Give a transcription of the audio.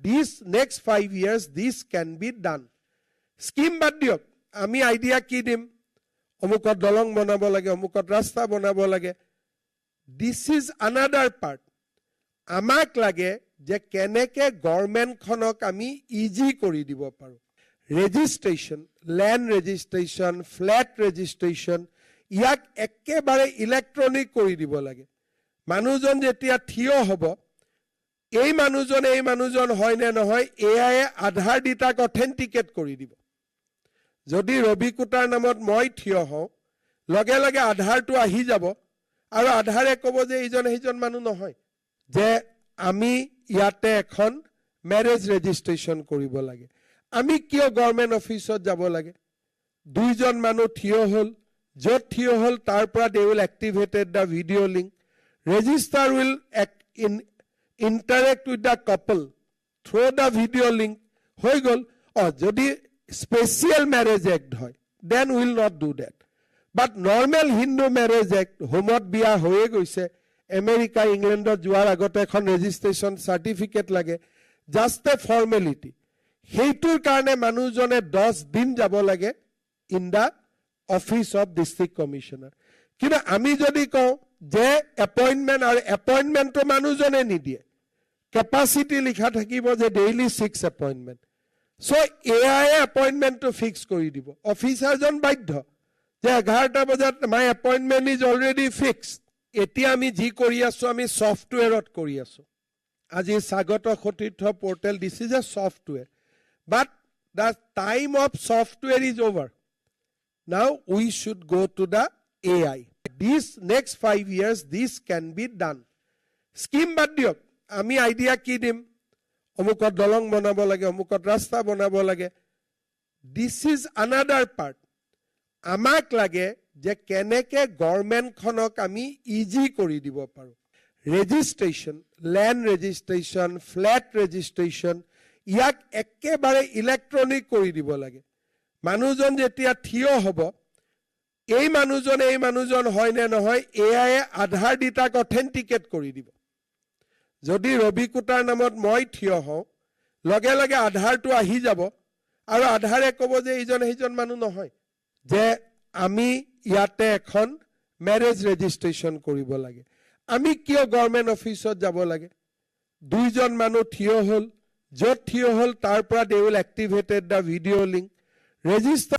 this next 5 years this can be done. Scheme bad diok, ami idea ki dim, omukot dolong banabo lage, omukot rasta banabo lage. This is another part. Amak lage je keneke government khonok ami easy kori dibo paru. Registration, land registration, flat registration, ইয়াক একেবাৰে electronic কৰি দিব লাগে। মানুহজন যেতিয়া থিয় হ'ব, এই মানুহজন হয় নে নহয়, এআই আধাৰ ডিটাক অথেন্টিকেট কৰি দিব। যদি ৰবি কুটাৰ নামত মই থিয় হওঁ, লগে লগে আধাৰটো আহি যাব আৰু আধাৰে ক'ব যে এইজন সেইজন মানুহ নহয়, যে আমি ইয়াতে এখন মেৰেজ ৰেজিষ্ট্ৰেশ্যন কৰিব লাগে। আমি কিয় গভৰ্ণমেণ্ট অফিচত যাব লাগে? দুইজন মানুহ থিয় হ'ল, য'ত থিয় হ'ল তাৰ পৰা they will activated the video link. Register will interact with the couple through the video link. হৈ গ'ল। যদি স্পেচিয়েল মেৰেজ এক্ট হয়, then will not do that. But normal Hindu marriage act, হোমত বিয়া হৈয়ে গৈছে, আমেৰিকা ইংলেণ্ডত যোৱাৰ আগতে এখন ৰেজিষ্ট্ৰেশ্যন চাৰ্টিফিকেট লাগে, জাষ্ট এ ফৰ্মেলিটি। সেইটোৰ কাৰণে মানুহজনে 10 দিন যাব লাগে in the office of district commissioner. কিন্তু আমি যদি কওঁ যে এপইন্টমেন্ট আৰু এপইন্টমেন্টটো মানুহজনে নিদিয়ে, কেপাসিটি লিখা থাকিব যে ডেইলি 6 এপইন্টমেন্ট, সো এআই এপইন্টমেন্টটো ফিক্স কৰি দিব। অফিচাৰজন বাধ্য যে 11টা বজাত my appointment is already fixed. এতিয়া আমি যি কৰি আছো, আমি সফটওয়্যাৰত কৰি আছো। আজি স্বাগত সতীৰ্থ portal, this is a software, but the time of software is over. Now we should go to the AI. This next 5 years, this can be done. Scheme bad diok, ami idea ki dim, omukot dolong banabo lage, omukot rasta banabo lage. This is another part. Amak lage je keneke government khonok ami easy kori dibo paru. Registration, land registration, flat registration, yak ekebare electronic kori dibo lage. মানুহজন যেতিয়া থিয় হ'ব, এই মানুহজন হয় নে নহয়, AI আধাৰ ডিটাক authenticate কৰি দিব। যদি ৰবি কুটাৰ নামত মই থিয় হওঁ, লগে লগে আধাৰটো আহি যাব আৰু আধাৰে ক'ব যে এইজন সেইজন মানুহ নহয়, যে আমি ইয়াতে এখন মেৰেজ ৰেজিষ্ট্ৰেশ্যন কৰিব লাগে। আমি কিয় গভৰ্ণমেণ্ট অফিচত যাব লাগে? দুইজন মানুহ থিয় হ'ল, য'ত থিয় হ'ল তাৰ পৰা they will activated the video link. Register